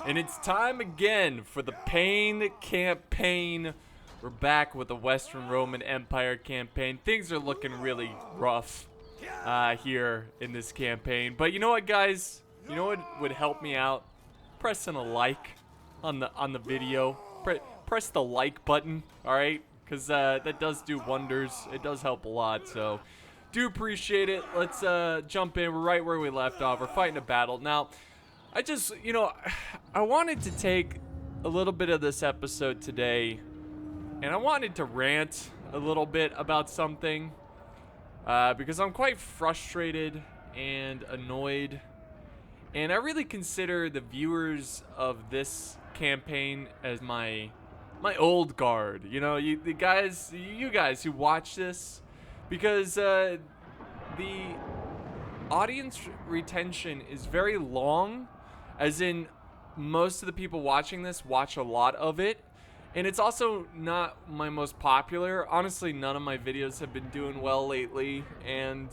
And it's time again for the Pain campaign. We're back with the Western Roman Empire campaign. Things are looking really rough here in this campaign. But you know what, guys? You know what would help me out? Pressing a like on the video. Press the like button, all right? Because that does do wonders. It does help a lot, so do appreciate it. Let's jump in. We're right where we left off. We're fighting a battle. Now, I just, I wanted to take a little bit of this episode today, and I wanted to rant a little bit about something because I'm quite frustrated and annoyed, and I really consider the viewers of this campaign as my old guard. You know, you guys who watch this, because the audience retention is very long, as in most of the people watching this watch a lot of it, and it's also not my most popular. Honestly, none of my videos have been doing well lately, and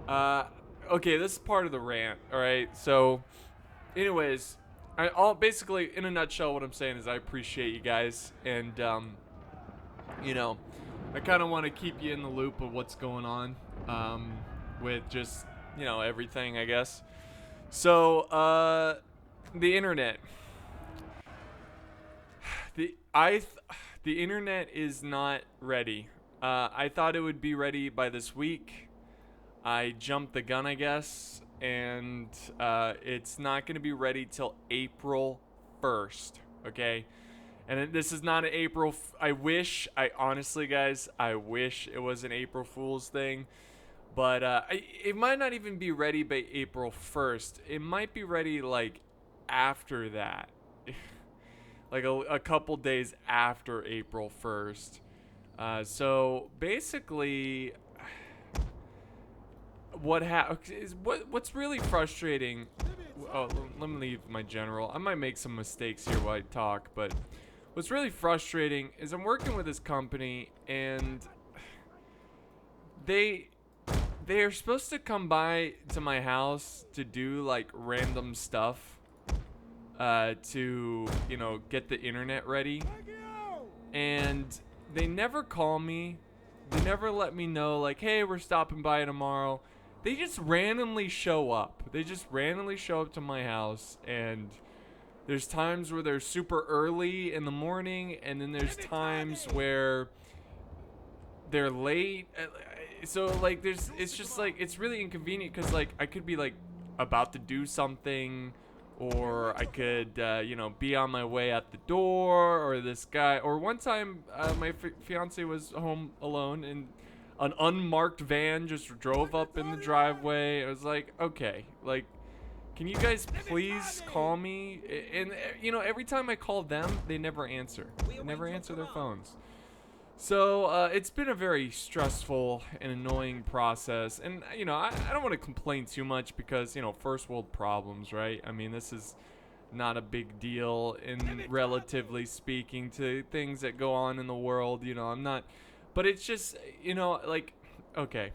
okay, this is part of the rant. All right, so anyways, I'll basically, in a nutshell, what I'm saying is I appreciate you guys, and I kind of want to keep you in the loop of what's going on with just everything, I guess. So the internet. The internet is not ready. I thought it would be ready by this week. I jumped the gun, I guess, and it's not going to be ready till April 1st, okay? And this is not an April... I honestly, guys, I wish it was an April Fool's thing. But it might not even be ready by April 1st. It might be ready, like, after that. Like, a couple days after April 1st. So, basically... What's really frustrating... Oh, let me leave my general. I might make some mistakes here while I talk, but... What's really frustrating is I'm working with this company, and... They're supposed to come by to my house to do, like, random stuff. To, get the internet ready. And they never call me. They never let me know, like, hey, we're stopping by tomorrow. They just randomly show up. They just randomly show up to my house, and there's times where they're super early in the morning, and then there's times where they're late. So, like, it's just, like, it's really inconvenient, because, like, I could be, like, about to do something, or I could, be on my way out the door, or this guy, or one time, my fiance was home alone, and an unmarked van just drove up in the driveway. I was like, okay, like, can you guys please call me? And, every time I call them, they never answer. They never answer their phones. So, it's been a very stressful and annoying process. And, I don't want to complain too much because, first world problems, right? I mean, this is not a big deal in relatively speaking to things that go on in the world. I'm not... But it's just, like, okay,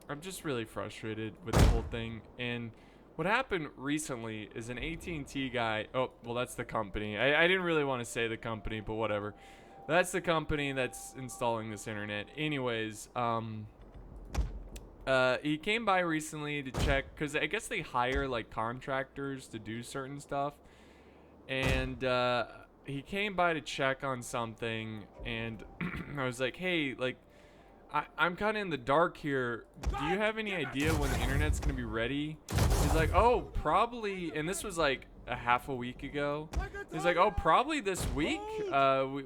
I'm just really frustrated with the whole thing. And what happened recently is an AT&T guy... Oh, well, that's the company. I didn't really want to say the company, but whatever. That's the company that's installing this internet. Anyways, he came by recently to check, because I guess they hire, like, contractors to do certain stuff. And he came by to check on something, and I was like, hey, like, I'm kind of in the dark here. Do you have any idea when the internet's going to be ready? He's like, oh, probably, and this was like a half a week ago. He's like, oh, probably this week.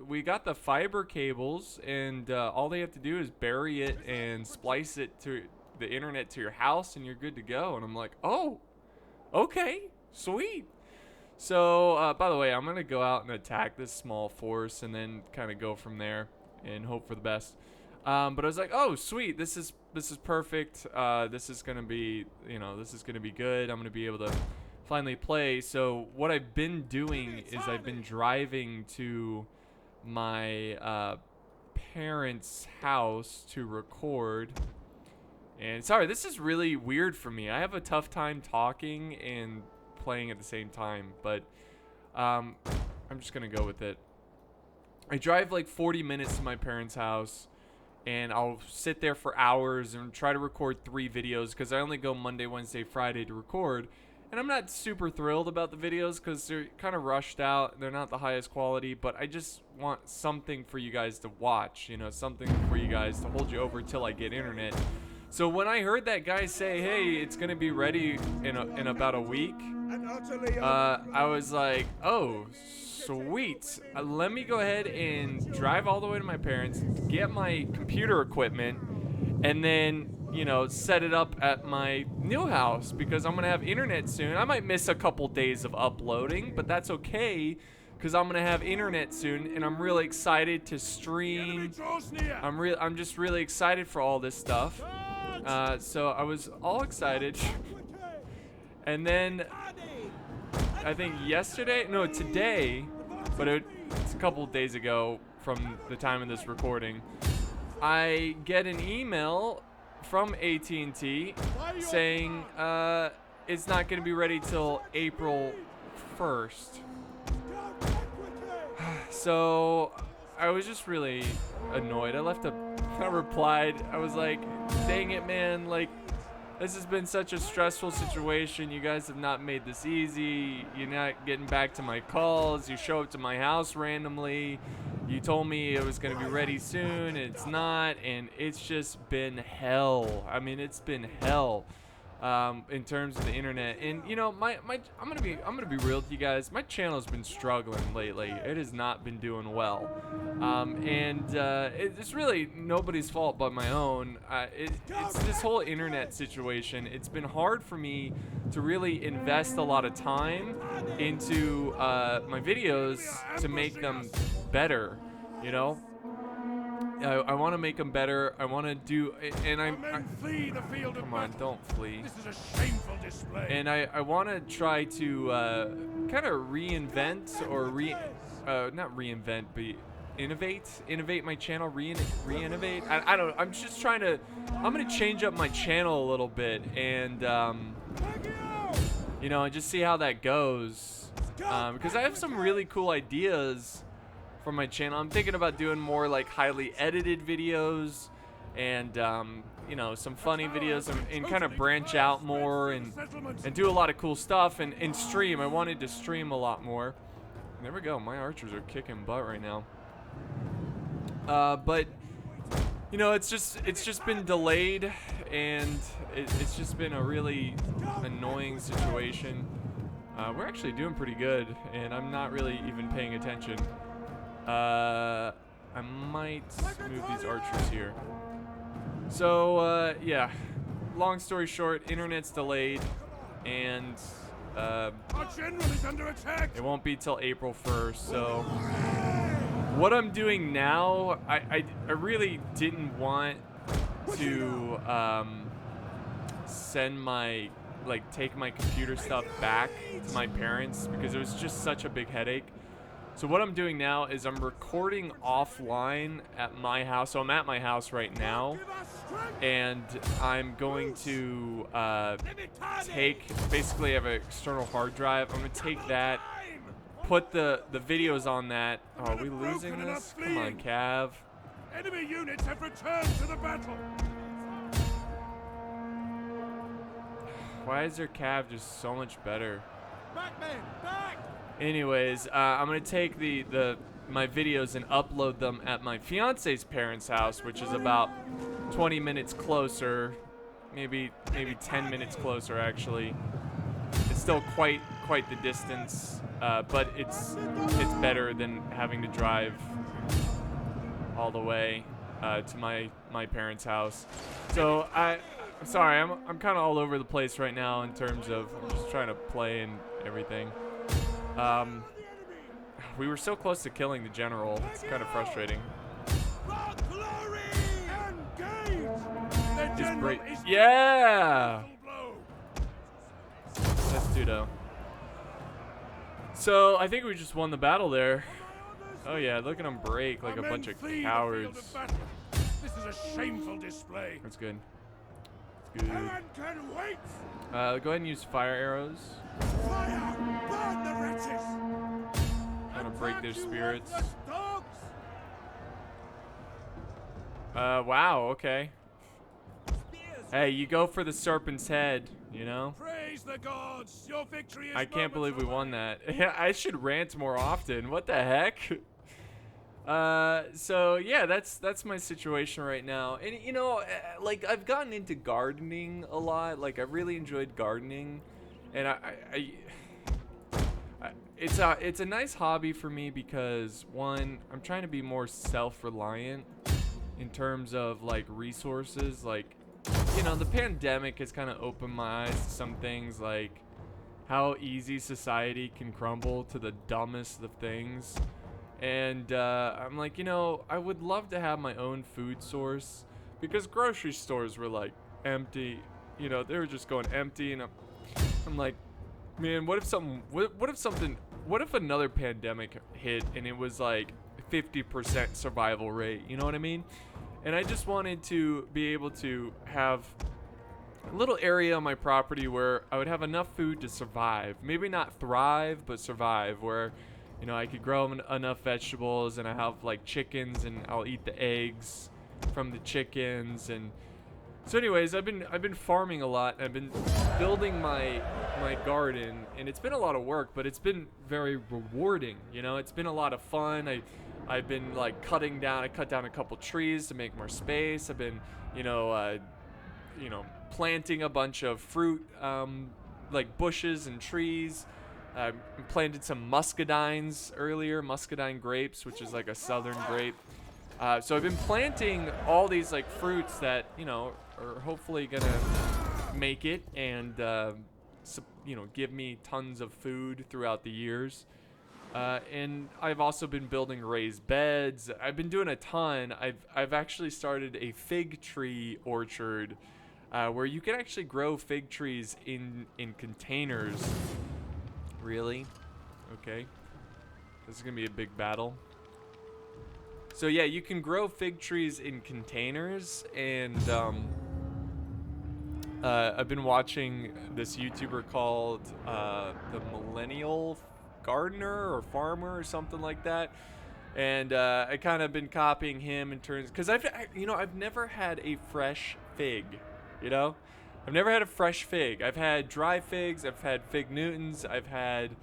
We got the fiber cables, and all they have to do is bury it and splice it to the internet to your house, and you're good to go. And I'm like, oh, okay, sweet. So, by the way, I'm going to go out and attack this small force and then kind of go from there and hope for the best. But I was like, oh, sweet, this is perfect. This is going to be, this is going to be good. I'm going to be able to finally play. So what I've been doing is I've been driving to my parents' house to record. And sorry, this is really weird for me. I have a tough time talking and playing at the same time, but I'm just gonna go with it. I drive like 40 minutes to my parents' house, and I'll sit there for hours and try to record 3 videos because I only go Monday, Wednesday, Friday to record. And I'm not super thrilled about the videos because they're kind of rushed out. They're not the highest quality, but I just want something for you guys to watch, you know, something for you guys to hold you over till I get internet. So when I heard that guy say, hey, it's going to be ready in about a week, I was like, oh, sweet. Let me go ahead and drive all the way to my parents, get my computer equipment, and then, you know, set it up at my new house because I'm going to have internet soon. I might miss a couple days of uploading, but that's okay because I'm going to have internet soon, and I'm really excited to stream. I'm just really excited for all this stuff. So I was all excited. And then I think today, but it's a couple of days ago from the time of this recording, I get an email from AT&T saying it's not going to be ready till April 1st. So I was just really annoyed. I replied. I was like, dang it, man. Like, this has been such a stressful situation. You guys have not made this easy. You're not getting back to my calls. You show up to my house randomly. You told me it was going to be ready soon, and it's not, and it's just been hell. I mean, it's been hell in terms of the internet. And you know, I'm gonna be real with you guys. My channel's been struggling lately. It has not been doing well, and it's really nobody's fault but my own. It's this whole internet situation. It's been hard for me to really invest a lot of time into my videos to make them better, you know. I want to make them better. I want to do, and come on, don't flee. This is a shameful display. And I want to try to kind of reinvent or not reinvent, but innovate my channel, re-innovate. I don't know. I'm just trying to. I'm gonna change up my channel a little bit, and you know, and just see how that goes. Because I have some really cool ideas for my channel. I'm thinking about doing more like highly edited videos, and you know, some funny videos, and kind of branch out more and do a lot of cool stuff and stream. I wanted to stream a lot more. And there we go. My archers are kicking butt right now. But you know, it's just been delayed, and it's just been a really annoying situation. We're actually doing pretty good, and I'm not really even paying attention. I might move these archers here. So, yeah. Long story short, internet's delayed, and Our general is under attack. it won't be till April 1st. So, what I'm doing now, I really didn't want to take my computer stuff back to my parents because it was just such a big headache. So what I'm doing now is I'm recording offline at my house. So I'm at my house right now, and I'm going to basically have an external hard drive. I'm going to take that, put the videos on that. Oh, are we losing this? Come on, Cav. Enemy units have returned to the battle. Why is their Cav just so much better? Back, men, back! Anyways, I'm gonna take my videos and upload them at my fiance's parents' house, which is about 20 minutes closer, maybe 10 minutes closer actually. It's still quite the distance, but it's better than having to drive all the way to my parents' house. So I'm sorry, I'm kind of all over the place right now in terms of I'm just trying to play and everything. We were so close to killing the general. It's kind of frustrating. Just break. Yeah! That's Dudo. So, I think we just won the battle there. Oh yeah, look at them break like a bunch of cowards. This is a shameful display. That's good. That's good. Can wait. Go ahead and use fire arrows. Fire! Burn the wretches! like their spirits. worthless dogs! Wow, okay. Hey, you go for the serpent's head, you know? Praise the gods! Your victory is I can't believe we moments won away. that. Yeah, I should rant more often. What the heck? So yeah, that's my situation right now. And you know, like I've gotten into gardening a lot. Like I really enjoyed gardening, and it's a nice hobby for me because one, I'm trying to be more self-reliant in terms of like resources. Like, you know, the pandemic has kind of opened my eyes to some things, like how easy society can crumble to the dumbest of things. And I'm like, you know, I would love to have my own food source because grocery stores were like empty. You know, they were just going empty, and I'm like, man, what if another pandemic hit and it was like 50% survival rate? You know what I mean? And I just wanted to be able to have a little area on my property where I would have enough food to survive. Maybe not thrive, but survive. Where, you know, I could grow enough vegetables, and I have like chickens, and I'll eat the eggs from the chickens. And so, anyways, I've been farming a lot. I've been building my garden, and it's been a lot of work, but it's been very rewarding. You know, it's been a lot of fun. I've been like I cut down a couple trees to make more space. I've been, you know, planting a bunch of fruit, like bushes and trees. I planted some muscadines earlier, muscadine grapes, which is like a southern grape. So I've been planting all these like fruits that, you know, are hopefully gonna make it and, you know, give me tons of food throughout the years. And I've also been building raised beds. I've been doing a ton. I've actually started a fig tree orchard, where you can actually grow fig trees in containers. Really? Okay. This is gonna be a big battle. So yeah, you can grow fig trees in containers, and I've been watching this YouTuber called the Millennial Gardener or Farmer or something like that, and I kind of been copying him in terms, because I've never had a fresh fig, you know. I've never had a fresh fig. I've had dry figs. I've had fig Newtons. I've had,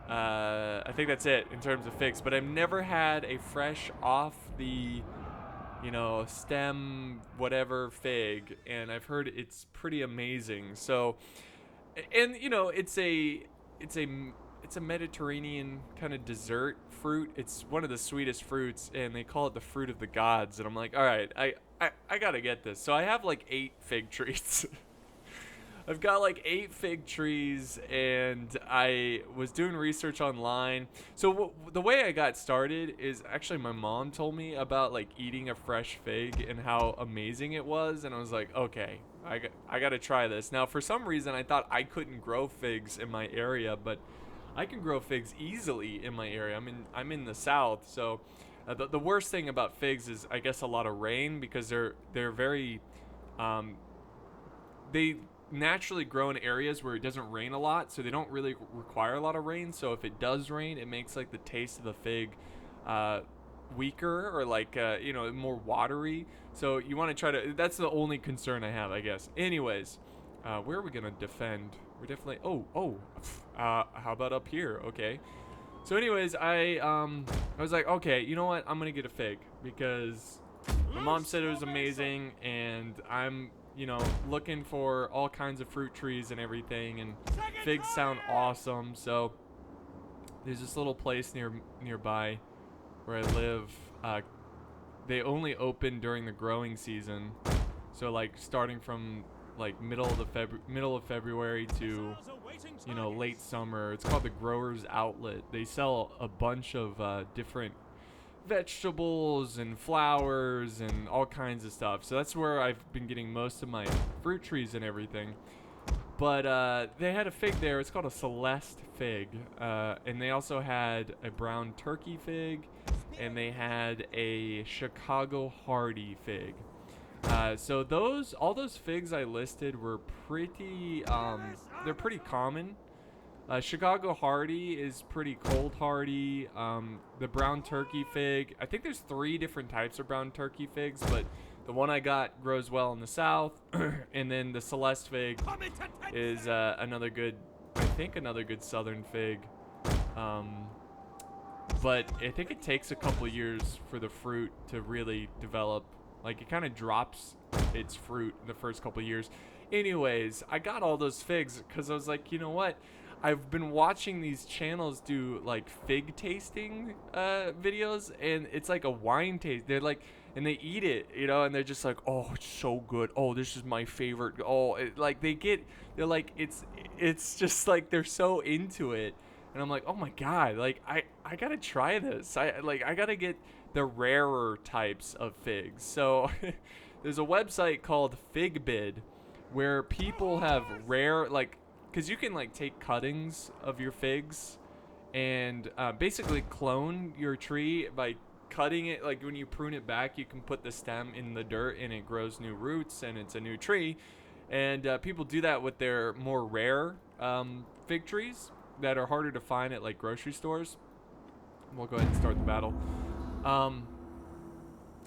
I think that's it in terms of figs. But I've never had a fresh off the, you know, stem whatever fig. And I've heard it's pretty amazing. So, and you know, it's a Mediterranean kind of dessert fruit. It's one of the sweetest fruits, and they call it the fruit of the gods. And I'm like, all right, I gotta get this. So I have like 8 fig trees. I've got like 8 fig trees, and I was doing research online. So the way I got started is actually my mom told me about like eating a fresh fig and how amazing it was, and I was like, okay, I got to try this. Now, for some reason, I thought I couldn't grow figs in my area, but I can grow figs easily in my area. I'm in the south, so the worst thing about figs is, I guess, a lot of rain, because they're very they naturally grow in areas where it doesn't rain a lot, so they don't really require a lot of rain. So if it does rain, it makes like the taste of the fig weaker, or like you know, more watery. So you want to try to, that's the only concern I have, I guess. Anyways, where are we gonna defend? We're definitely how about up here? Okay. So anyways, I was like, okay, you know what, I'm gonna get a fig because my mom said it was amazing, and I'm, you know, looking for all kinds of fruit trees and everything, and figs sound awesome. So there's this little place nearby where I live. They only open during the growing season, so like starting from like middle of February to, you know, late summer. It's called the Growers Outlet. They sell a bunch of different vegetables and flowers and all kinds of stuff. So that's where I've been getting most of my fruit trees and everything. But they had a fig there. It's called a Celeste fig. And they also had a brown turkey fig, and they had a Chicago Hardy fig. So all those figs I listed were pretty, they're pretty common. Chicago hardy is pretty cold hardy. The brown turkey fig, I think there's 3 different types of brown turkey figs, but the one I got grows well in the south. And then the Celeste fig is another good southern fig. But I think it takes a couple years for the fruit to really develop. Like, it kind of drops its fruit in the first couple years. Anyways, I got all those figs because I was like, you know what? I've been watching these channels do like fig tasting videos, and it's like a wine taste. They're like, and they eat it, you know, and they're just like, oh, it's so good. Oh, this is my favorite. Oh, they're like, it's just like they're so into it. And I'm like, oh my God, like I gotta try this. I gotta get the rarer types of figs. So there's a website called FigBid where people have rare, like, because you can like take cuttings of your figs and basically clone your tree by cutting it. Like when you prune it back, you can put the stem in the dirt and it grows new roots and it's a new tree. And people do that with their more rare fig trees that are harder to find at like grocery stores. We'll go ahead and start the battle.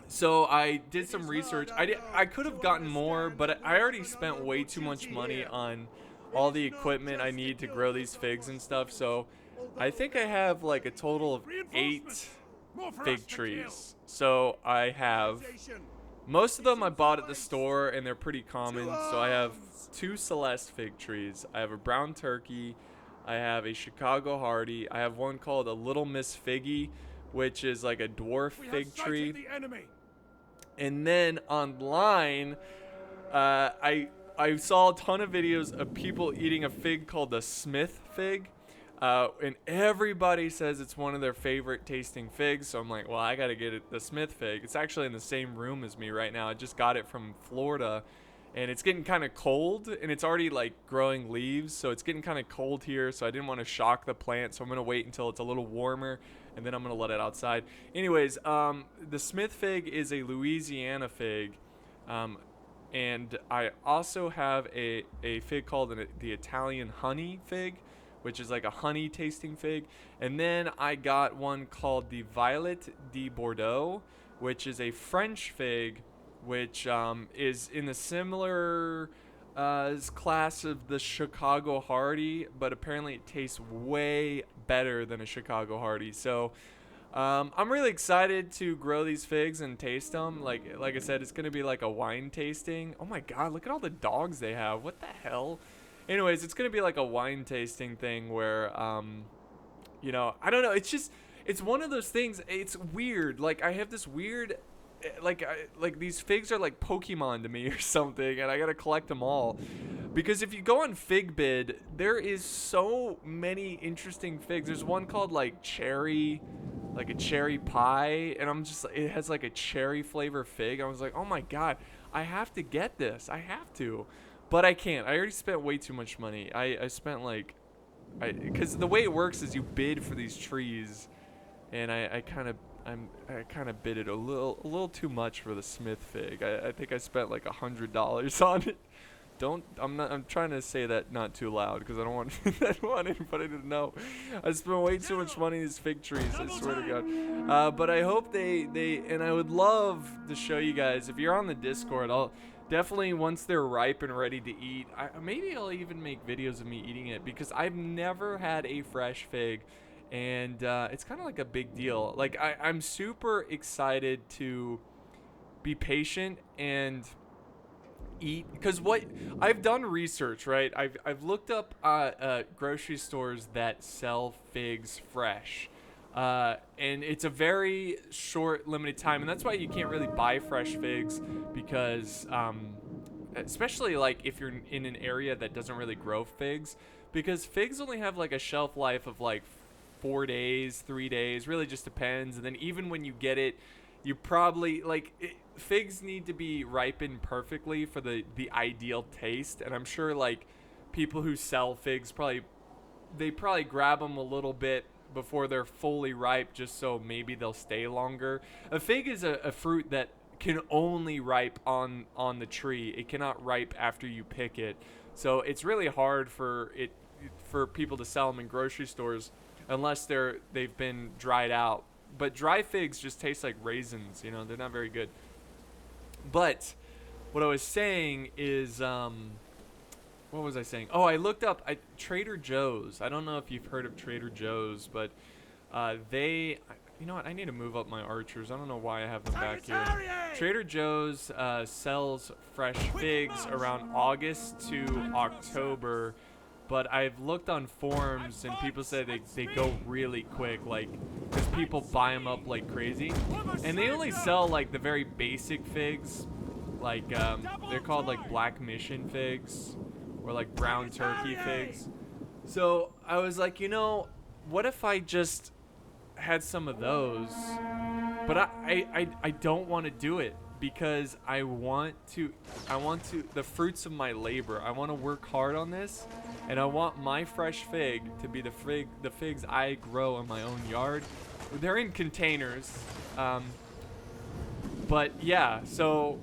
So I did some research. I could have gotten more, but I already spent way too much money on all the equipment I need to grow these figs and stuff. So I think I have like a total of 8 fig trees. So I have, most of them I bought at the store and they're pretty common. So I have 2 Celeste fig trees. I have a brown turkey. I have a Chicago hardy. I have one called a Little Miss Figgy, which is like a dwarf fig tree. And then online, I saw a ton of videos of people eating a fig called the Smith fig. And everybody says it's one of their favorite tasting figs. So I'm like, well, I got to get the Smith fig. It's actually in the same room as me right now. I just got it from Florida. And it's getting kind of cold, and it's already like growing leaves. So it's getting kind of cold here. So I didn't want to shock the plant. So I'm going to wait until it's a little warmer, and then I'm going to let it outside. Anyways, the Smith fig is a Louisiana fig. And I also have a fig called the Italian honey fig, which is like a honey tasting fig. And then I got one called the Violet de Bordeaux, which is a French fig, which is in the similar class of the Chicago hardy, but apparently it tastes way better than a Chicago hardy. So I'm really excited to grow these figs and taste them. Like I said, it's going to be like a wine tasting. Oh my God, look at all the dogs they have. What the hell? Anyways, it's going to be like a wine tasting thing where, you know, I don't know. It's one of those things. It's weird. Like I have this weird, like these figs are like Pokemon to me or something, and I got to collect them all. Because if you go on FigBid, there is so many interesting figs. There's one called like cherry, like a cherry pie, and I'm just, it has like a cherry flavor fig. I was like, oh my God, I have to get this. I have to, but I can't. I already spent way too much money. I spent like, because the way it works is you bid for these trees, and I kind of bid it a little too much for the Smith fig. I think I spent like $100 on it. I'm trying to say that not too loud because I don't want anybody to know. I spent way too much money on these fig trees, I swear to God. But I hope they and I would love to show you guys, if you're on the Discord, I'll definitely, once they're ripe and ready to eat, maybe I'll even make videos of me eating it, because I've never had a fresh fig, and it's kind of like a big deal. Like I'm super excited to be patient and eat, because what I've done research, right? I've looked up grocery stores that sell figs fresh, and it's a very short, limited time, and that's why you can't really buy fresh figs, because especially like if you're in an area that doesn't really grow figs, because figs only have like a shelf life of like 4 days, 3 days, really just depends. And then even when you get it, you probably figs need to be ripened perfectly for the ideal taste. And I'm sure like people who sell figs probably grab them a little bit before they're fully ripe, just so maybe they'll stay longer. A fig is a fruit that can only ripe on the tree. It cannot ripe after you pick it. So it's really hard for it. for people to sell them in grocery stores unless they've been dried out. But dry figs just taste like raisins, you know, they're not very good. But what I was saying is, what was I saying? Oh, I looked up Trader Joe's. I don't know if you've heard of Trader Joe's, but you know what? I need to move up my archers. I don't know why I have them back here. Trader Joe's sells fresh figs around August to October, but I've looked on forums and people say they go really quick, like, because people buy them up like crazy. And they only sell like the very basic figs, like they're called like Black Mission figs or like brown turkey figs. So I was like, you know, what if I just had some of those? But I don't want to do it because I want to the fruits of my labor. I want to work hard on this, and I want my fresh fig to be the figs I grow in my own yard. They're in containers, but yeah, so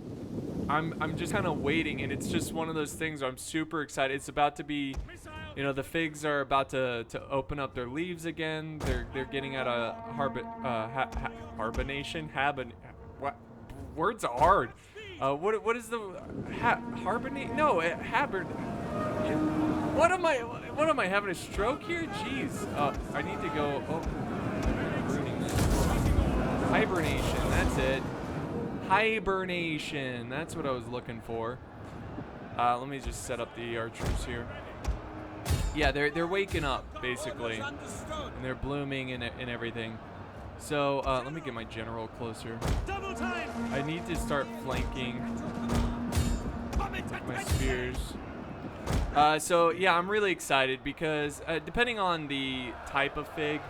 I'm just kind of waiting, and it's just one of those things where I'm super excited. It's about to be, you know, the figs are about to open up their leaves again. They're getting out of hibernation. What words are hard? What is the hibernate? No, What am I having a stroke here? Jeez. I need to go. Oh, hibernation. That's it. Hibernation. That's what I was looking for. Let me just set up the archers here. Yeah, they're waking up basically, and they're blooming and everything. So let me get my general closer. I need to start flanking with my spears. So yeah, I'm really excited because depending on the type of fig,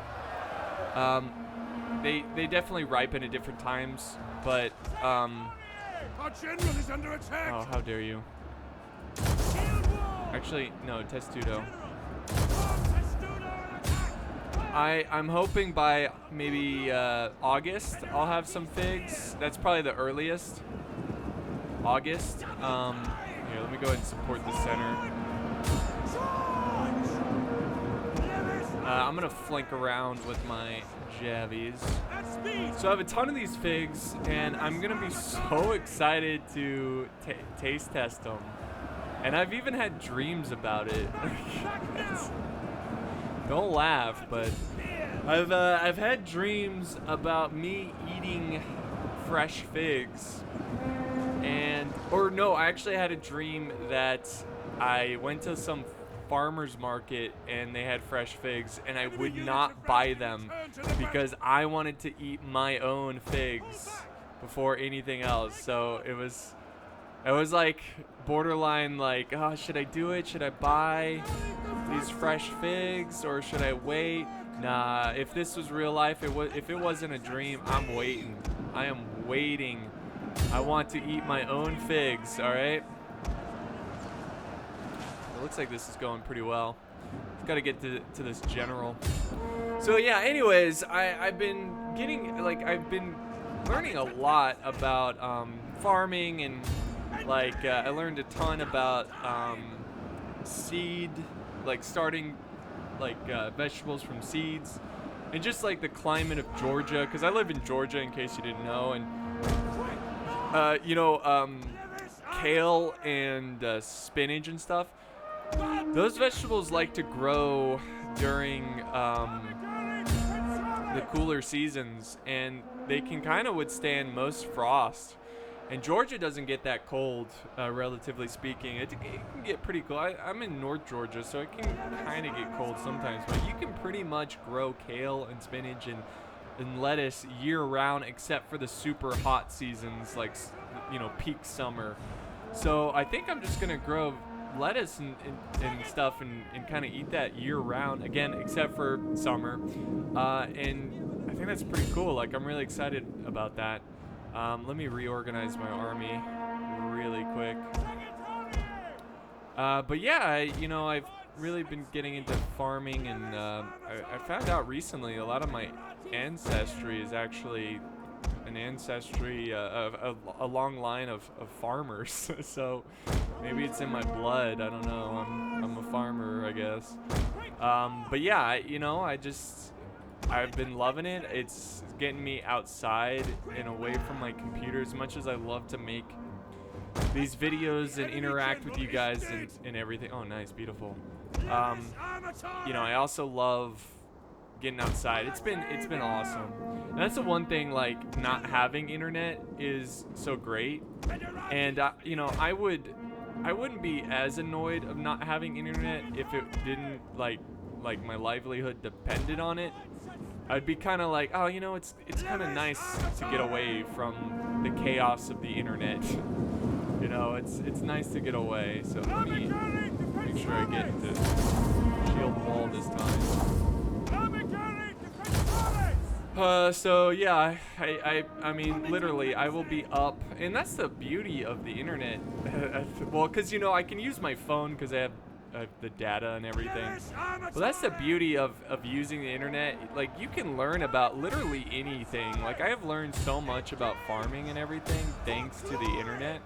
they definitely ripen at different times. But Our general is under attack. oh, how dare you! Actually, no, Testudo. I'm hoping by maybe August I'll have some figs. That's probably the earliest. August. Here, let me go ahead and support the center. I'm gonna flank around with my javies. So I have a ton of these figs, and I'm gonna be so excited to taste test them. And I've even had dreams about it. Don't laugh, but I've had dreams about me eating fresh figs. I actually had a dream that I went to some farmer's market and they had fresh figs, and I would not buy them because I wanted to eat my own figs before anything else. So it was like borderline, like, oh, should I do it? Should I buy these fresh figs or should I wait? Nah, if this was real life, if it wasn't a dream, I'm waiting. I am waiting. I want to eat my own figs, all right? It looks like this is going pretty well. I've got to get to this general. So yeah, anyways, I've been learning a lot about farming, and like I learned a ton about seed, like starting like vegetables from seeds, and just like the climate of Georgia, because I live in Georgia in case you didn't know. And kale and spinach and stuff, those vegetables like to grow during the cooler seasons, and they can kind of withstand most frost. And Georgia doesn't get that cold, relatively speaking. It can get pretty cold. I'm in North Georgia, so it can kind of get cold sometimes. But you can pretty much grow kale and spinach and lettuce year-round, except for the super hot seasons, like, peak summer. So I think I'm just going to grow lettuce and stuff and kind of eat that year-round, again, except for summer. And I think that's pretty cool. Like, I'm really excited about that. Let me reorganize my army really quick. But yeah, I've really been getting into farming, and I found out recently a lot of my ancestry is actually an ancestry, a long line of farmers. So maybe it's in my blood. I don't know. I'm a farmer, I guess. But yeah, you know, I've been loving it. It's getting me outside and away from my computer. As much as I love to make these videos and interact with you guys and everything. Oh, nice, beautiful. You know, I also love getting outside. It's been awesome. And that's the one thing, like, not having internet is so great. And you know, I wouldn't be as annoyed of not having internet if it didn't like my livelihood depended on it. I'd be kind of like, oh, you know, it's kind of nice to get away from the chaos of the internet. You know, it's nice to get away. So let me make sure I get into shield wall this time. So yeah, I mean, literally, I will be up, and that's the beauty of the internet. Well, because, you know, I can use my phone because I have the data and everything. Well, that's the beauty of using the internet. Like, you can learn about literally anything. Like, I have learned so much about farming and everything thanks to the internet.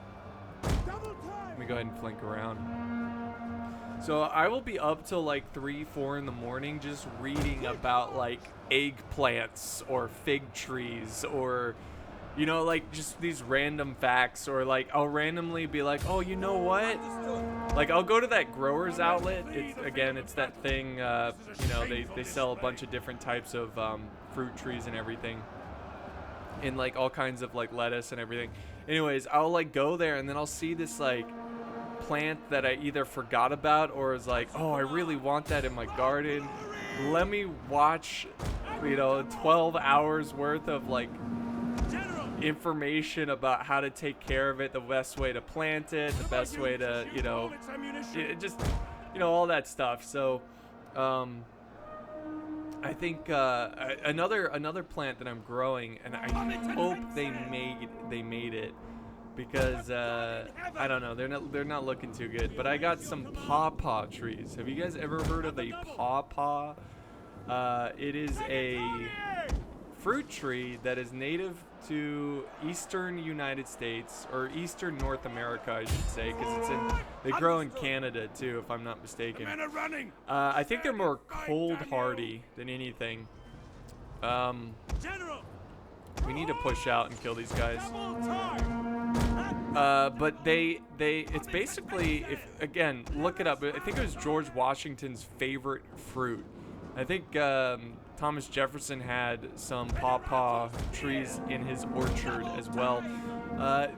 Let me go ahead and flank around. So I will be up till like 3, 4 in the morning just reading about like eggplants or fig trees, or, you know, like just these random facts. Or like I'll randomly be like, oh, you know what? Like, I'll go to that growers outlet. It's that thing, you know, they sell a bunch of different types of fruit trees and everything, and like all kinds of like lettuce and everything. Anyways, I'll like go there, and then I'll see this like plant that I either forgot about or is like, oh, I really want that in my garden. Let me watch, you know, 12 hours worth of like information about how to take care of it, the best way to plant it, the best way to, you know, just, you know, all that stuff. So I think another plant that I'm growing, and I hope they made it, because I don't know, they're not looking too good. But I got some pawpaw trees. Have you guys ever heard of a pawpaw? It is a fruit tree that is native to eastern United States, or eastern North America, I should say, because they grow in Canada too, if I'm not mistaken. I think they're more cold hardy than anything. We need to push out and kill these guys. But it's basically, if again, look it up. I think it was George Washington's favorite fruit. I think Thomas Jefferson had some pawpaw trees in his orchard as well.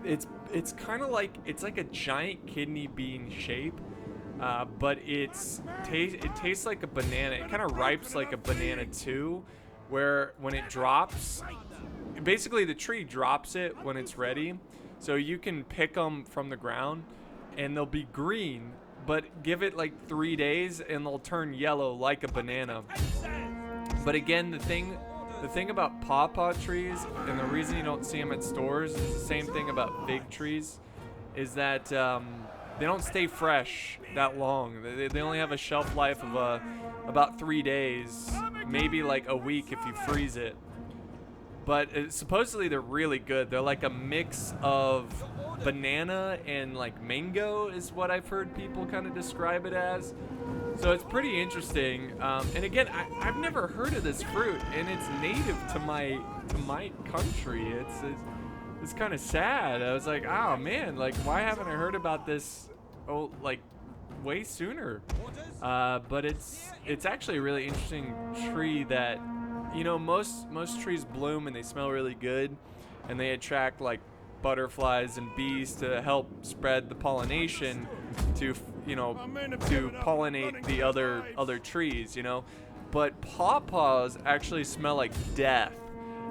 It's kind of like, it's like a giant kidney bean shape, but it tastes like a banana. It kind of ripes like a banana too, where when it drops, basically the tree drops it when it's ready, so you can pick them from the ground and they'll be green, but give it like 3 days and they'll turn yellow like a banana. But again, the thing about pawpaw trees, and the reason you don't see them at stores is the same thing about fig trees, is that they don't stay fresh that long. They only have a shelf life of about 3 days, maybe like a week if you freeze it. But supposedly they're really good. They're like a mix of banana and like mango is what I've heard people kind of describe it as. So it's pretty interesting. And again, I've never heard of this fruit, and it's native to my country. It's kind of sad. I was like, oh man, like, why haven't I heard about this like way sooner? But it's actually a really interesting tree that, you know, most trees bloom and they smell really good, and they attract like butterflies and bees to help spread the pollination to, you know, to pollinate the other trees, you know. But pawpaws actually smell like death,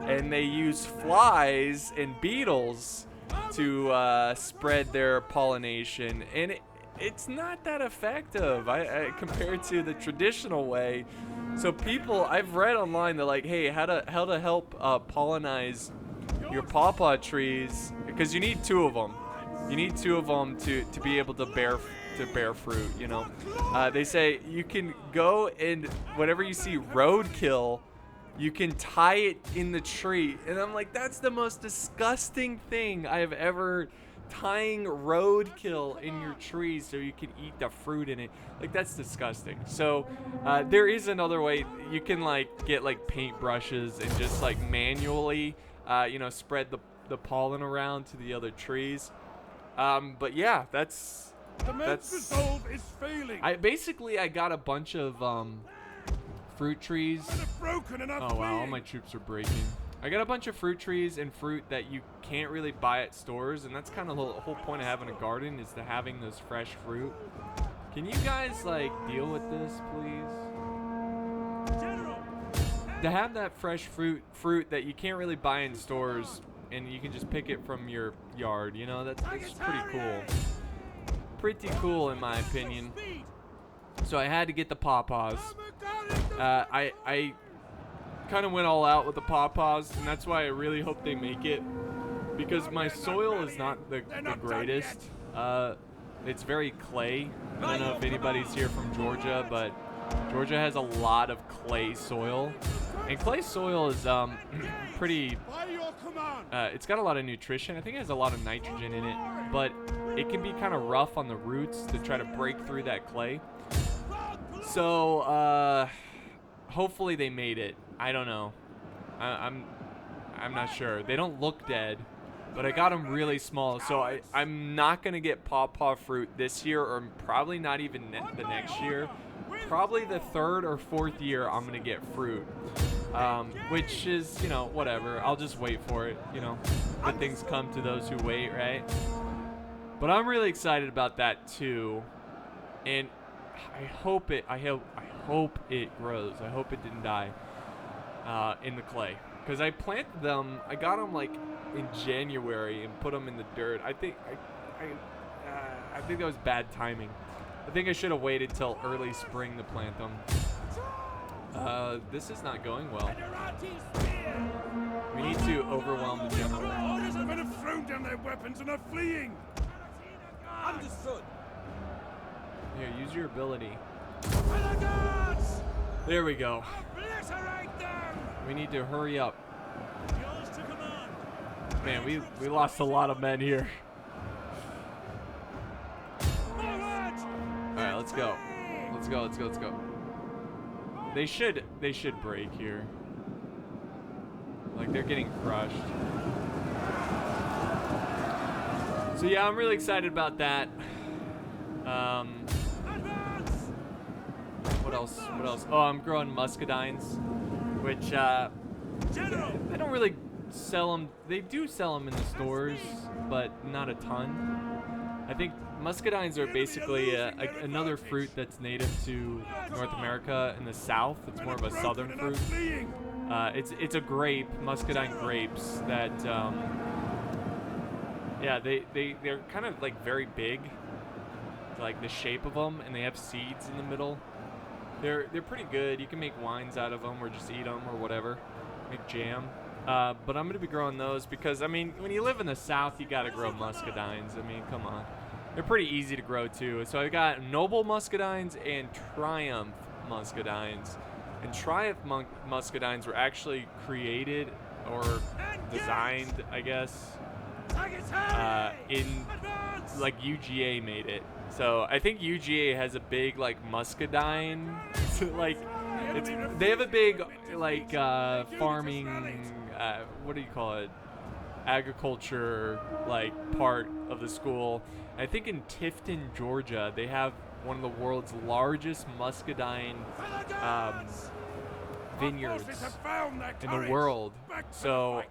and they use flies and beetles to spread their pollination, and it's not that effective compared to the traditional way. So people, I've read online, they're like, hey, how to help pollinize your pawpaw trees, because you need 2 of them. You need 2 of them to be able to bear fruit, you know. They say you can go and whenever you see roadkill you can tie it in the tree. And I'm like, that's the most disgusting thing I have ever, tying roadkill in your tree so you can eat the fruit in it. Like, that's disgusting. So there is another way. You can like get like paint brushes and just like manually spread the pollen around to the other trees. But yeah, that's resolve is failing. I got a bunch of fruit trees. Broken and Oh wow, all my troops are breaking. I got a bunch of fruit trees and fruit that you can't really buy at stores, and that's kind of the whole point of having a garden, is to having those fresh fruit. Can you guys like deal with this, please? General. To have that fresh fruit that you can't really buy in stores, and you can just pick it from your yard, that's pretty cool. Pretty cool in my opinion. So I had to get the pawpaws. I kind of went all out with the pawpaws, and that's why I really hope they make it, because my soil is not the greatest. It's very clay. I don't know if anybody's here from Georgia, but Georgia has a lot of clay soil, and clay soil is pretty it's got a lot of nutrition. I think it has a lot of nitrogen in it, but it can be kind of rough on the roots to try to break through that clay. So hopefully they made it. I don't know. I'm not sure. They don't look dead, but I got them really small. So I'm not gonna get pawpaw fruit this year, or probably not even the next year. Probably the third or fourth year I'm gonna get fruit, which is whatever. I'll just wait for it. Good things come to those who wait, right? But I'm really excited about that too, and I hope it grows. I hope it didn't die in the clay, because I planted them. I got them like in January and put them in the dirt. I think that was bad timing. I think I should have waited till early spring to plant them. This is not going well. We need to overwhelm the general. Orders have thrown down their weapons and are fleeing. Understood. Here, use your ability. There we go. We need to hurry up. Man, we lost a lot of men here. All right, let's go. Let's go. They should break here. Like, they're getting crushed. So yeah, I'm really excited about that. What else? Oh, I'm growing muscadines, which they don't really sell them. They do sell them in the stores, but not a ton. I think muscadines are basically another fruit that's native to North America in the South. It's more of a southern fruit. It's a grape, muscadine grapes that they're kind of like very big, like the shape of them, and they have seeds in the middle. They're pretty good. You can make wines out of them, or just eat them, or whatever. Make jam. But I'm gonna be growing those because, I mean, when you live in the South, you gotta grow muscadines. I mean, come on. They're pretty easy to grow too. So I got Noble muscadines and Triumph muscadines. And Triumph muscadines were actually created or designed, I guess, in like UGA made it. So I think UGA has a big like muscadine, like they have a big like farming, what do you call it? Agriculture like part of the school. I think in Tifton, Georgia, they have one of the world's largest muscadine vineyards in the world. So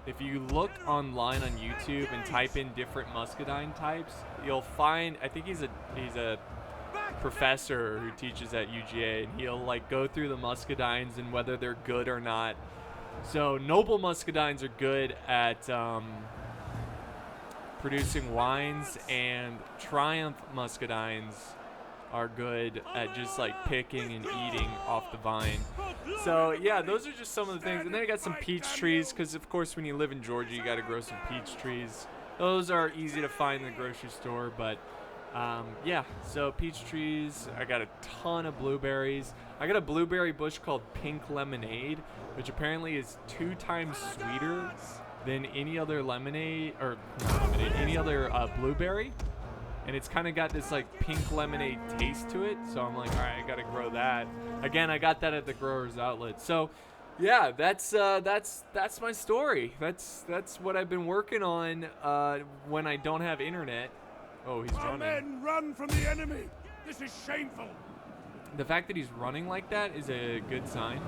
if you look online on YouTube and type in different muscadine types, you'll find, I think he's a professor who teaches at UGA, and he'll like go through the muscadines and whether they're good or not. So Noble muscadines are good at producing wines, and Triumph muscadines are good at just like picking and eating off the vine. So yeah, those are just some of the things. And then I got some peach trees, because of course when you live in Georgia, you got to grow some peach trees. Those are easy to find in the grocery store, but Yeah, so peach trees. I got a ton of blueberries. I got a blueberry bush called Pink Lemonade, which apparently is 2 times sweeter than any other lemonade, or not lemonade, any other blueberry. And it's kind of got this like pink lemonade taste to it. So I'm like, all right, I gotta grow that. Again, I got that at the grower's outlet. So yeah, that's my story. That's what I've been working on when I don't have internet. Oh, he's Our running. men run from the enemy. This is shameful. The fact that he's running like that is a good sign.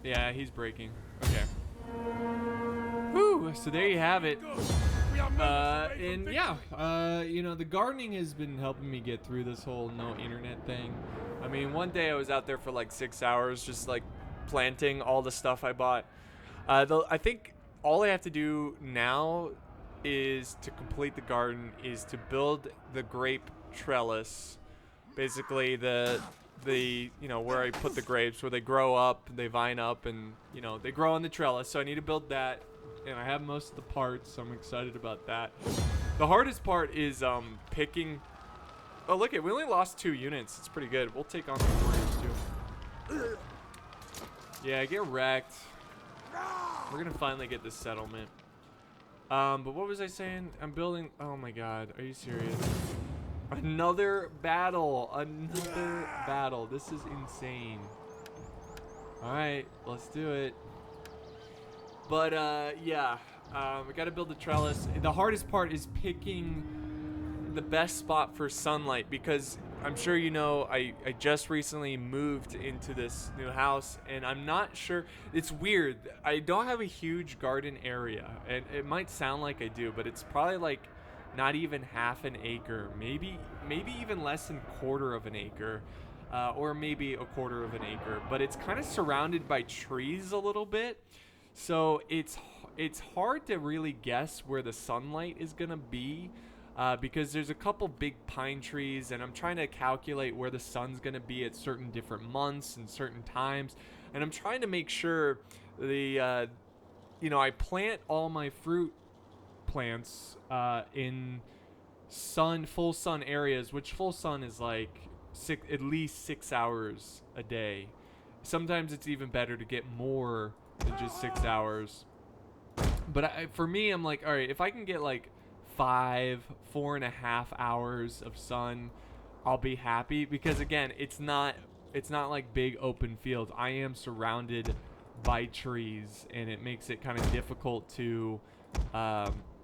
Yeah, he's breaking. Okay. Whew, so there you have it. Good. We are moments away from And victory. yeah, you know, the gardening has been helping me get through this whole no internet thing. I mean, one day I was out there for like 6 hours just like planting all the stuff I bought. I think all I have to do now is to complete the garden is to build the grape trellis. Basically the you know, where I put the grapes, where they grow up, they vine up, and you know, they grow on the trellis. So I need to build that, and I have most of the parts, so I'm excited about that. The hardest part is picking. Oh, look it, we only lost 2 units. It's pretty good. We'll take on the warriors too. Yeah, get wrecked. We're gonna finally get this settlement. But what was I saying? I'm building. Oh my God, are you serious? Another battle. Another battle. This is insane. All right, let's do it. But yeah, we gotta build the trellis. The hardest part is picking the best spot for sunlight, because I'm sure you know I just recently moved into this new house, and I'm not sure. It's weird. I don't have a huge garden area, and it might sound like I do, but it's probably like not even half an acre, maybe even less than quarter of an acre, or maybe a quarter of an acre. But it's kind of surrounded by trees a little bit, so it's hard to really guess where the sunlight is gonna be. Because there's a couple big pine trees, and I'm trying to calculate where the sun's gonna be at certain different months and certain times, and I'm trying to make sure the you know, I plant all my fruit plants in full sun areas, which full sun is like at least 6 hours a day. Sometimes it's even better to get more than just 6 hours. But for me, I'm like, all right, if I can get like 4.5 hours of sun, I'll be happy, because again, it's not like big open fields. I am surrounded by trees, and it makes it kind of difficult to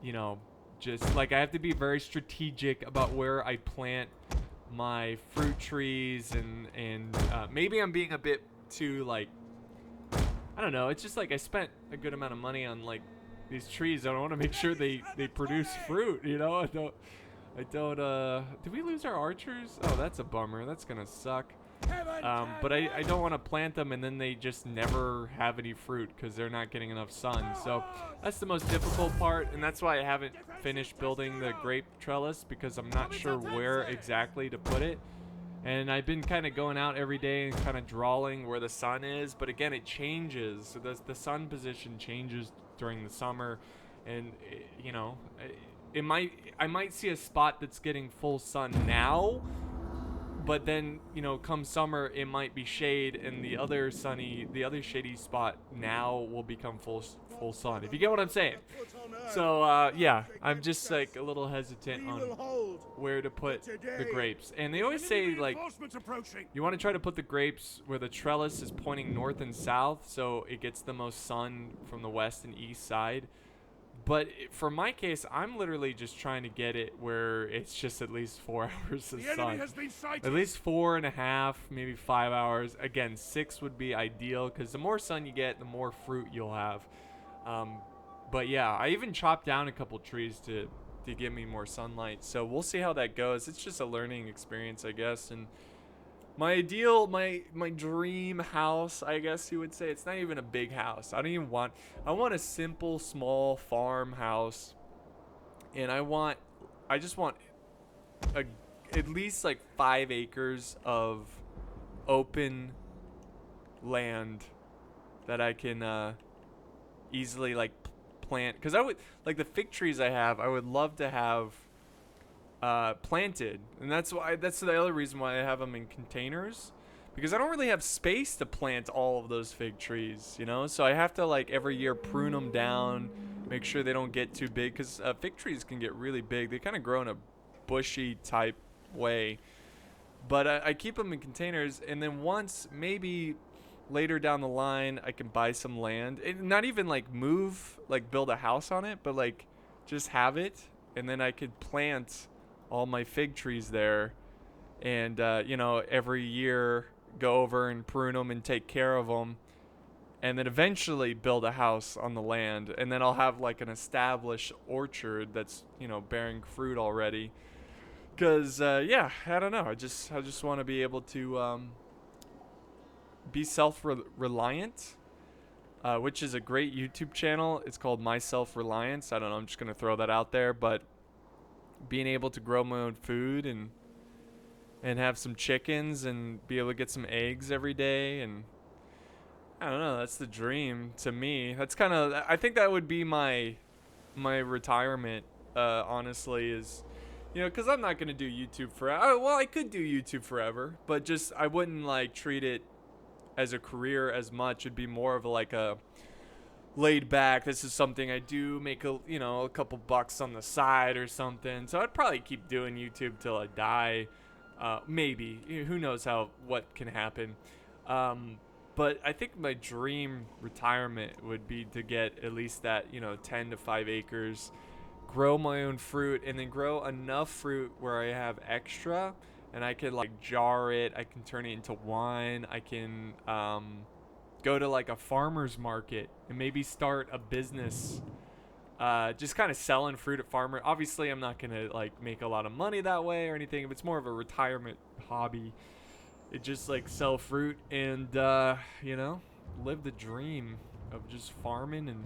you know, just like I have to be very strategic about where I plant my fruit trees, and maybe I'm being a bit too like, I don't know, it's just like I spent a good amount of money on like these trees. I don't want to make sure they produce fruit, you know. I don't did we lose our archers? Oh, that's a bummer. That's gonna suck. But I don't want to plant them and then they just never have any fruit because they're not getting enough sun. So that's the most difficult part, and that's why I haven't finished building the grape trellis, because I'm not sure where exactly to put it. And I've been kind of going out every day and kind of drawing where the sun is, but again, it changes. So the sun position changes during the summer, and you know, I might see a spot that's getting full sun now, but then, you know, come summer it might be shade, and the other shady spot now will become full sun, if you get what I'm saying. So yeah, I'm just like a little hesitant on where to put the grapes. And they always say like you want to try to put the grapes where the trellis is pointing north and south, so it gets the most sun from the west and east side. But for my case, I'm literally just trying to get it where it's just at least 4 hours of sun. At least 4.5, maybe 5 hours. Again, 6 would be ideal, because the more sun you get, the more fruit you'll have. But yeah, I even chopped down a couple trees to give me more sunlight. So we'll see how that goes. It's just a learning experience, I guess. And my ideal, my dream house, I guess you would say, it's not even a big house. I want a simple, small farmhouse. And I just want at least like 5 acres of open land that I can easily like plant, because I would like the fig trees I have. I would love to have planted, and that's the other reason why I have them in containers, because I don't really have space to plant all of those fig trees, you know. So I have to like every year prune them down, make sure they don't get too big, because fig trees can get really big. They kind of grow in a bushy type way, but I keep them in containers, and then once maybe later down the line I can buy some land, and not even like move, like build a house on it, but like just have it, and then I could plant all my fig trees there, and you know, every year go over and prune them and take care of them, and then eventually build a house on the land, and then I'll have like an established orchard that's, you know, bearing fruit already. Because yeah, I don't know, I just want to be able to be self-reliant, which is a great YouTube channel. It's called My Self-Reliance. I don't know, I'm just gonna throw that out there, but being able to grow my own food and have some chickens and be able to get some eggs every day, and I don't know, that's the dream to me. That's kind of, I think that would be my retirement, honestly, is, you know, because I'm not gonna do YouTube forever. Well, I could do YouTube forever, but just I wouldn't like treat it as a career as much. It'd be more of like a laid back, this is something I do, make a, you know, a couple bucks on the side or something. So I'd probably keep doing YouTube till I die, maybe, who knows what can happen. But I think my dream retirement would be to get at least that, you know, 10 to 5 acres, grow my own fruit, and then grow enough fruit where I have extra, and I could like jar it, I can turn it into wine, I can go to like a farmer's market and maybe start a business, just kind of selling fruit at farmer. Obviously I'm not gonna like make a lot of money that way or anything, but it's more of a retirement hobby. It just like sell fruit and you know, live the dream of just farming and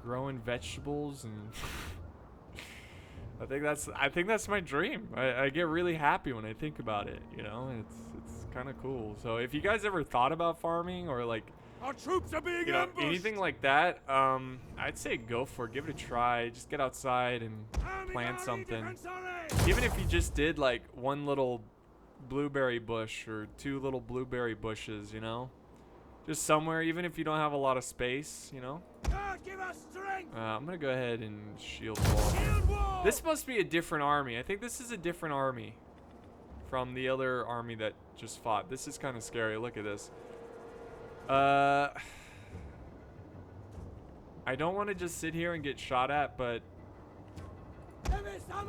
growing vegetables, and I think that's my dream. I get really happy when I think about it, you know. It's kind of cool. So if you guys ever thought about farming or like, Our troops are being you know, ambushed. anything like that, I'd say go for it. Give it a try. Just get outside and plant something. Even if you just did like one little blueberry bush or 2 little blueberry bushes, you know, just somewhere, even if you don't have a lot of space, you know. God, give us strength. I'm gonna go ahead and shield wall. Shield wall. This must be a different army. I think this is a different army from the other army that just fought. This is kind of scary. Look at this. I don't want to just sit here and get shot at, but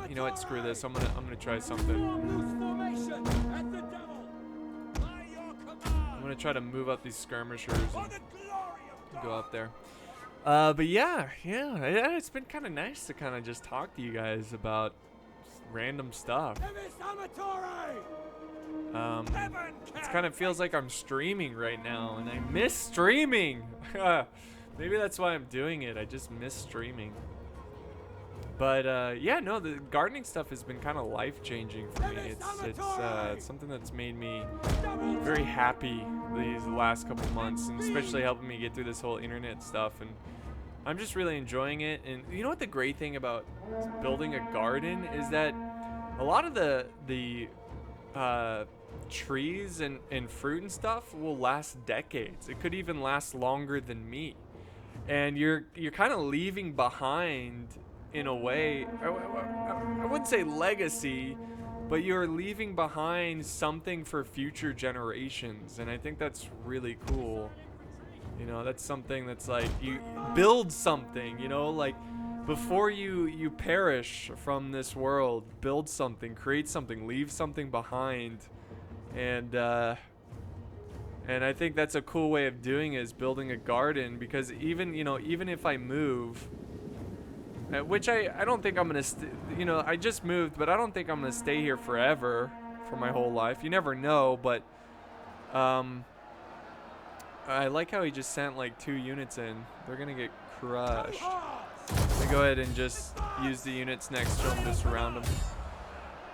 you know what? Screw this. I'm gonna try something. I'm gonna try to move up these skirmishers and go up there. But yeah, it's been kind of nice to kind of just talk to you guys about random stuff. It kind of feels like I'm streaming right now, and I miss streaming. Maybe that's why I'm doing it. I just miss streaming. But yeah, no, the gardening stuff has been kind of life-changing for me. It's something that's made me very happy these last couple months, and especially helping me get through this whole internet stuff. And I'm just really enjoying it. And you know what the great thing about building a garden is that a lot of the trees and fruit and stuff will last decades. It could even last longer than me. And you're kind of leaving behind, in a way, I wouldn't say legacy, but you're leaving behind something for future generations. And I think that's really cool. You know, that's something that's like, you build something, you know, like before you perish from this world, build something, create something, leave something behind. And I think that's a cool way of doing it, is building a garden, because even if I move, which I don't think I'm gonna I just moved, but I don't think I'm gonna stay here forever for my whole life. You never know. But I like how he just sent like 2 units in. They're gonna get crushed. I'm gonna go ahead and just use the units next to him to surround them.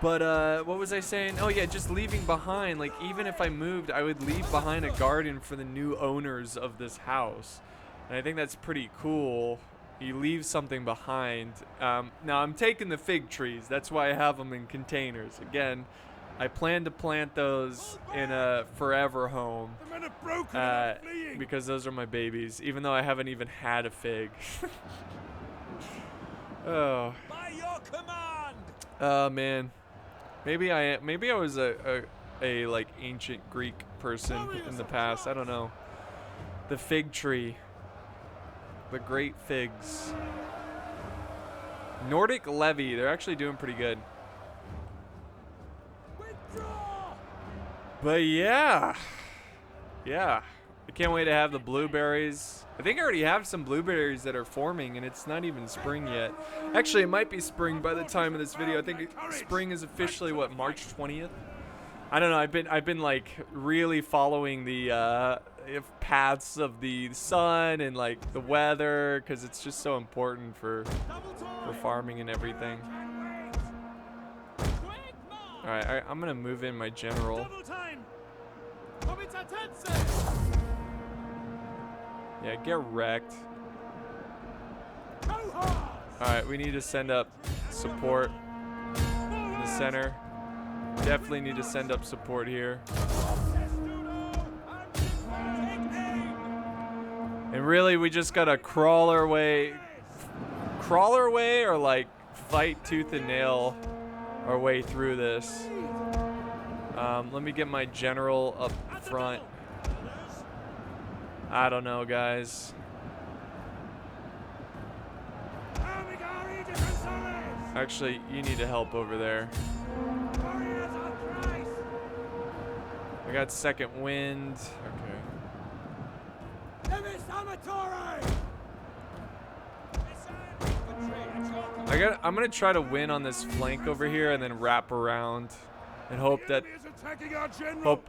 But what was I saying? Oh yeah, just leaving behind, like even if I moved, I would leave behind a garden for the new owners of this house. And I think that's pretty cool. you leave something behind. Now I'm taking the fig trees. That's why I have them in containers. Again, I plan to plant those in a forever home The men have broken and are fleeing. because those are my babies, even though I haven't even had a fig. Oh. By your command. Oh man. Maybe I was a like ancient Greek person in the past. I don't know. The fig tree. The great figs. Nordic Levy. They're actually doing pretty good. Withdraw. But yeah. Yeah. I can't wait to have the blueberries. I think I already have some blueberries that are forming and it's not even spring yet. Actually, it might be spring by the time of this video. I think spring is officially what, March 20th? I don't know. I've been like really following the paths of the sun and like the weather because it's just so important for farming and everything. All right, I'm gonna move in my general. Double time. Pixelated. Yeah, get wrecked. Pawpaw. All right, we need to send up support in the center. Definitely need to send up support here. And really, we just gotta crawl our way, or like fight tooth and nail our way through this. Let me get my general up front. I don't know, guys. Actually, you need to help over there. I got second wind. Okay. I'm gonna try to win on this flank over here and then wrap around and hope that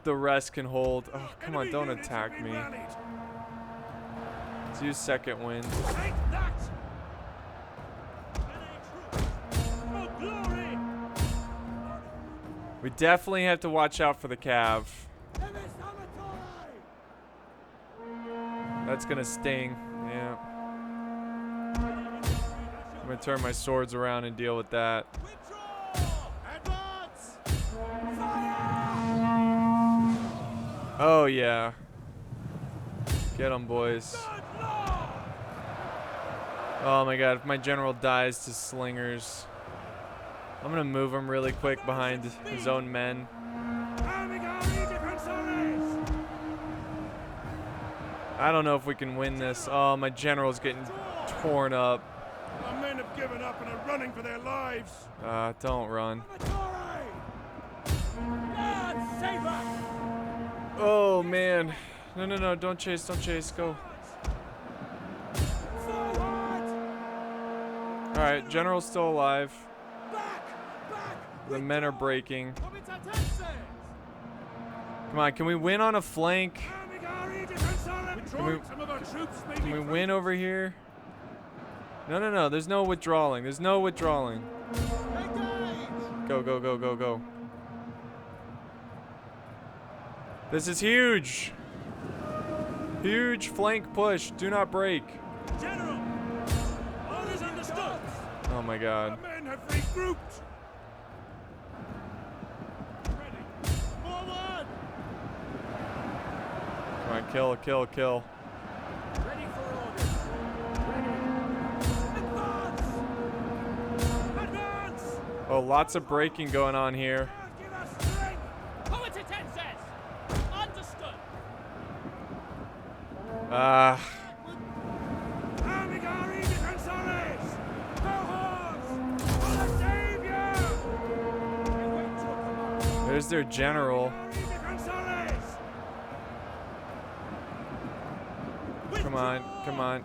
the rest can hold. Oh, come on, don't attack me. Let's use second wind. We definitely have to watch out for the cav. That's gonna sting. Yeah. I'm gonna turn my swords around and deal with that. Oh yeah. Get 'em, boys. Oh my god, if my general dies to slingers, I'm gonna move him really quick behind his own men. I don't know if we can win this. Oh, my general's getting torn up. Our men have given up and are running for their lives. Don't run. Oh man. No, don't chase, go. Alright, general's still alive. The men are breaking. Come on, can we win on a flank? Can we win over here? No, there's no withdrawing. Go. This is huge. Huge flank push. Do not break. General, orders understood. Oh my god. Our men have regrouped. Ready. Forward. Come on, kill. Ready for orders. Ready. Advance. Oh, lots of breaking going on here. Give us strength. Pixelated. Understood. Amigari defensores. Cohorts. For the savior. There's their general. Defensores. Come on.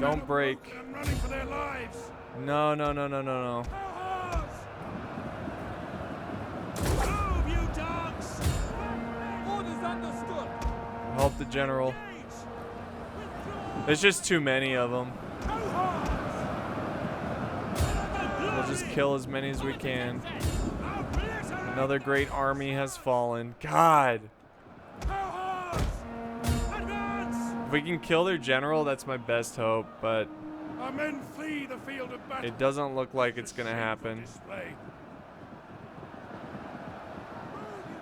Don't break. And running for their lives. No. Cohorts. Move, you dogs. Orders understood. Help the general. There's just too many of them. We'll just kill as many as we can. Another great army has fallen. God. If we can kill their general, that's my best hope, but Our men flee the field of battle. It doesn't look like it's gonna happen. Display.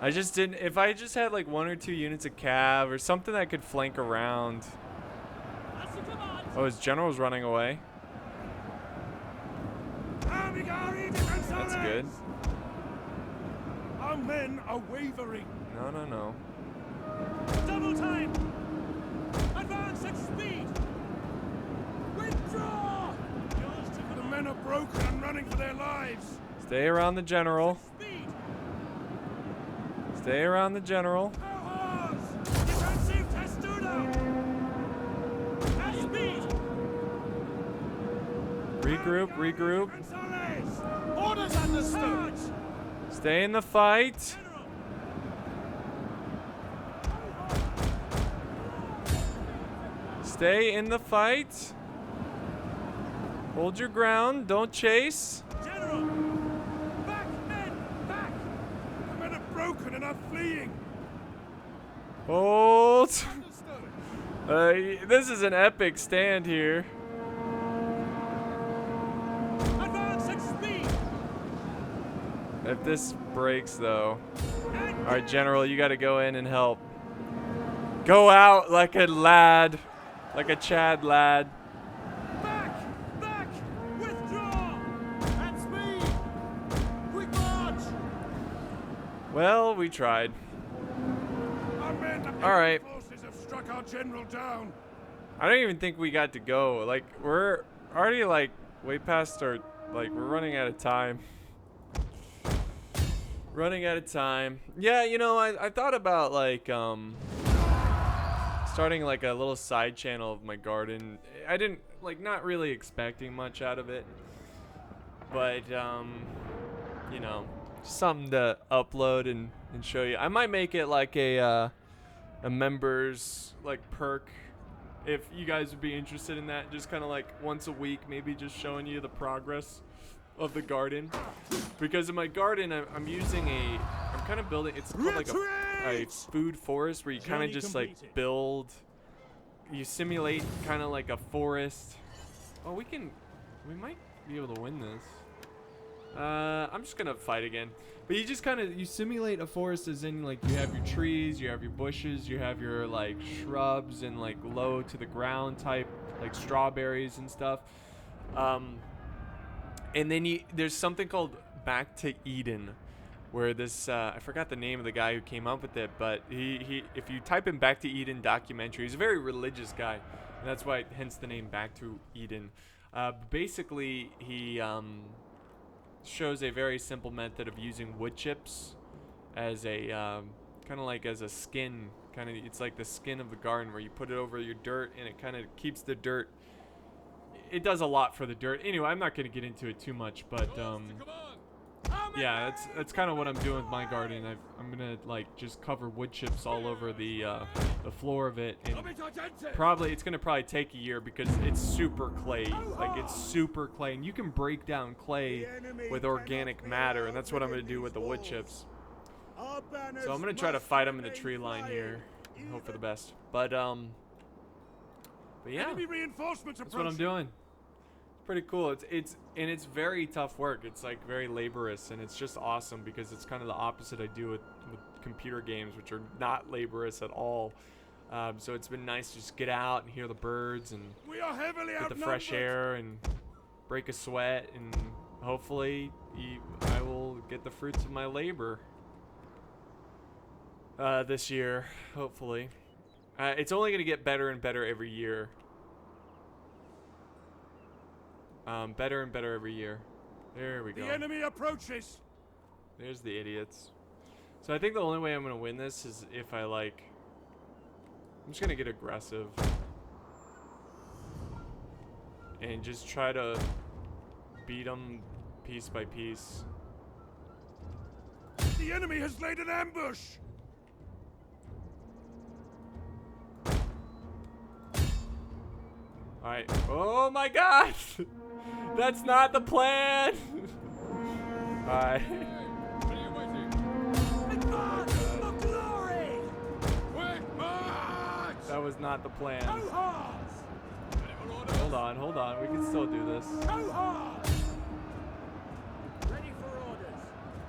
I just didn't. If I just had like 1 or 2 units of cav or something that could flank around. That's the command. Oh, his general's running away. That's good. Our men are wavering. No, no, no. Double time. Advance at speed. Withdraw. The men are broken and running for their lives. Stay around the general. Speed. Stay around the general. Defensive testudo. At speed. Regroup, regroup. Orders understood. Stay in the fight. Stay in the fight. Hold your ground. Don't chase. General. Back, men. Back. The men are broken and are fleeing. Hold. Understood. This is an epic stand here. Advance at speed. If this breaks, though. Alright, General, you gotta go in and help. Go out like a lad. Like a Chad lad. Back. Back. Withdraw. At speed. Quick march. Well, we tried. Our men All right. forces have struck our general down. I don't even think we got to go. Like, we're already, like, way past our... Like, we're running out of time. Running out of time. Yeah, you know, I thought about, like, starting, like, a little side channel of my garden. I didn't, like, not really expecting much out of it. But, you know, something to upload and show you. I might make it, like, a members, like, perk. If you guys would be interested in that, just kind of like once a week, maybe just showing you the progress of the garden. Because in my garden, I'm using I'm kind of building, it's called like a food forest where you kind of just like build, you simulate kind of like a forest. Oh, we might be able to win this. I'm just gonna fight again. But you just kind of, you simulate a forest as in like you have your trees, you have your bushes, you have your like shrubs and like low to the ground type like strawberries and stuff. And then there's something called Back to Eden, where this I forgot the name of the guy who came up with it, but he if you type in Back to Eden documentary, he's a very religious guy, and that's why hence the name Back to Eden. Basically he shows a very simple method of using wood chips as a kind of like as a skin, it's like the skin of the garden where you put it over your dirt and it kind of keeps the dirt. It does a lot for the dirt. Anyway, I'm not going to get into it too much, but yeah, that's kind of what I'm doing with my garden. I'm gonna like just cover wood chips all over the floor of it, and it's gonna take a year because it's super clay. Like it's super clay, and you can break down clay with organic matter, and that's what I'm gonna do with the wood chips. So I'm gonna try to fight them in the tree line here, and hope for the best. But yeah, Enemy reinforcements that's what I'm doing. Pretty cool. It's very tough work. It's like very laborious, and it's just awesome because it's kind of the opposite I do with computer games, which are not laborious at all. So it's been nice to just get out and hear the birds and We are heavily get the fresh air and break a sweat, and hopefully I will get the fruits of my labor this year. Hopefully, it's only gonna get better and better every year. Better and better every year. There we go. The enemy approaches. There's the idiots. So I think the only way I'm gonna win this is if I'm just gonna get aggressive and just try to beat them piece by piece. The enemy has laid an ambush. Alright. Oh my god! That's not the plan! Alright. What are you waiting? Advance for glory. Quick march! That was not the plan. Cohorts. Hold on. We can still do this. Go hard! Ready for orders.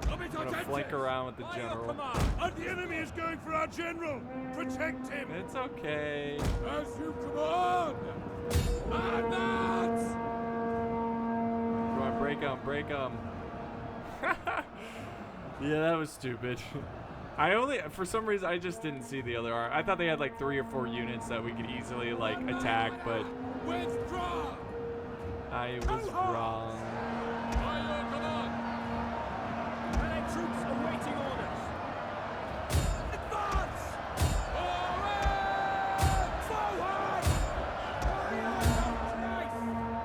I'm gonna flank around with the general. And the enemy is going for our general. Protect him. It's okay. As you command! Advance! Come on, break them. Yeah, that was stupid. For some reason, I just didn't see the other arm. I thought they had like 3 or 4 units that we could easily like attack, but Withdraw! I was wrong. By your command! Allied troops awaiting orders. Advance! Forward!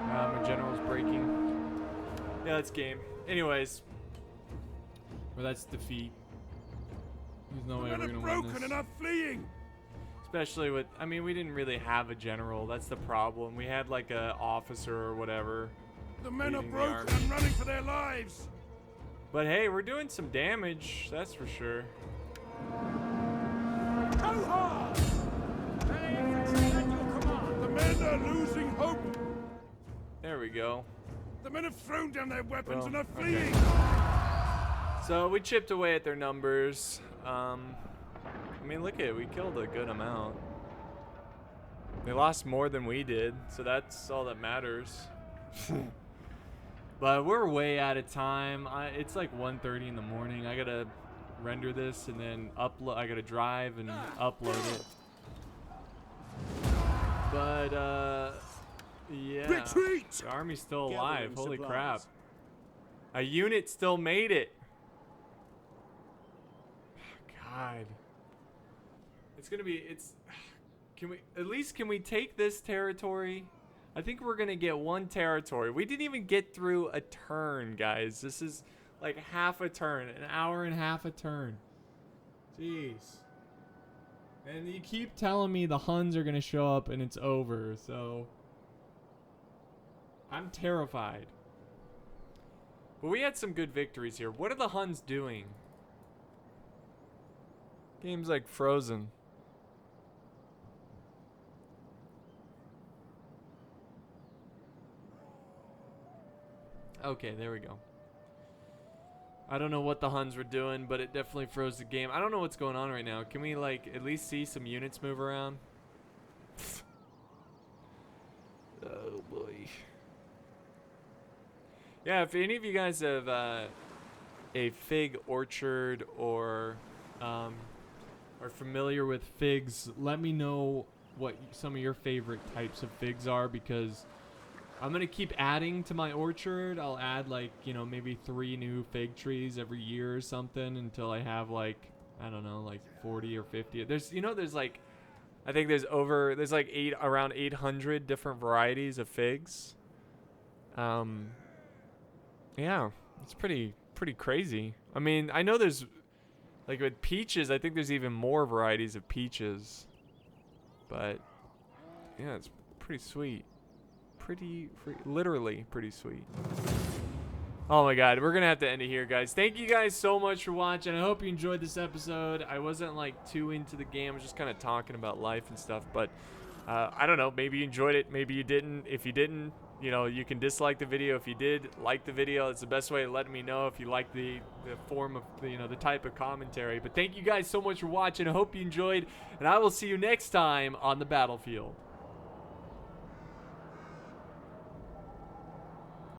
My general's breaking. Yeah, that's game. Anyways, well, that's defeat. There's no way Men we're are gonna broken win and this. are fleeing. Especially with, I mean, we didn't really have a general. That's the problem. We had like a officer or whatever. The men are leading the broken army. and running for their lives. But hey, we're doing some damage. That's for sure. Go hard! Melee infantry at your command. The men are losing hope. There we go. The men have thrown down their weapons Well, and are okay. fleeing. So we chipped away at their numbers. I mean, look at it. We killed a good amount. They lost more than we did, so that's all that matters. But we're way out of time. It's like 1:30 in the morning. I gotta render this and then upload. I gotta drive and upload it. But yeah. Retreat! The army's still Gathering alive. Holy supplies. crap! A unit still made it. God. It's gonna be. Can we take this territory? I think we're gonna get one territory. We didn't even get through a turn, guys. This is like half a turn, an hour and a half a turn. Jeez. And you keep telling me the Huns are gonna show up and it's over, so I'm terrified. But we had some good victories here. What are the Huns doing? Game's like frozen. Okay, there we go. I don't know what the Huns were doing, but it definitely froze the game. I don't know what's going on right now. Can we like at least see some units move around? Oh boy. Yeah, if any of you guys have a fig orchard or are familiar with figs, let me know what some of your favorite types of figs are, because I'm gonna keep adding to my orchard. I'll add like, you know, maybe 3 new fig trees every year or something until I have like, I don't know, like 40 or 50. There's like, I think there's like around 800 different varieties of figs. Yeah, it's pretty crazy. I mean, I know there's like with peaches, I think there's even more varieties of peaches. But yeah, it's pretty sweet. Literally pretty sweet. Oh my god, we're gonna have to end it here, guys. Thank you guys so much for watching. I hope you enjoyed this episode. I wasn't like too into the game. I was just kind of talking about life and stuff, but I don't know, maybe you enjoyed it, maybe you didn't. If you didn't, you know, you can dislike the video. If you did like the video, it's the best way of letting me know if you like the form of, you know, the type of commentary. But thank you guys so much for watching. I hope you enjoyed, and I will see you next time on the battlefield.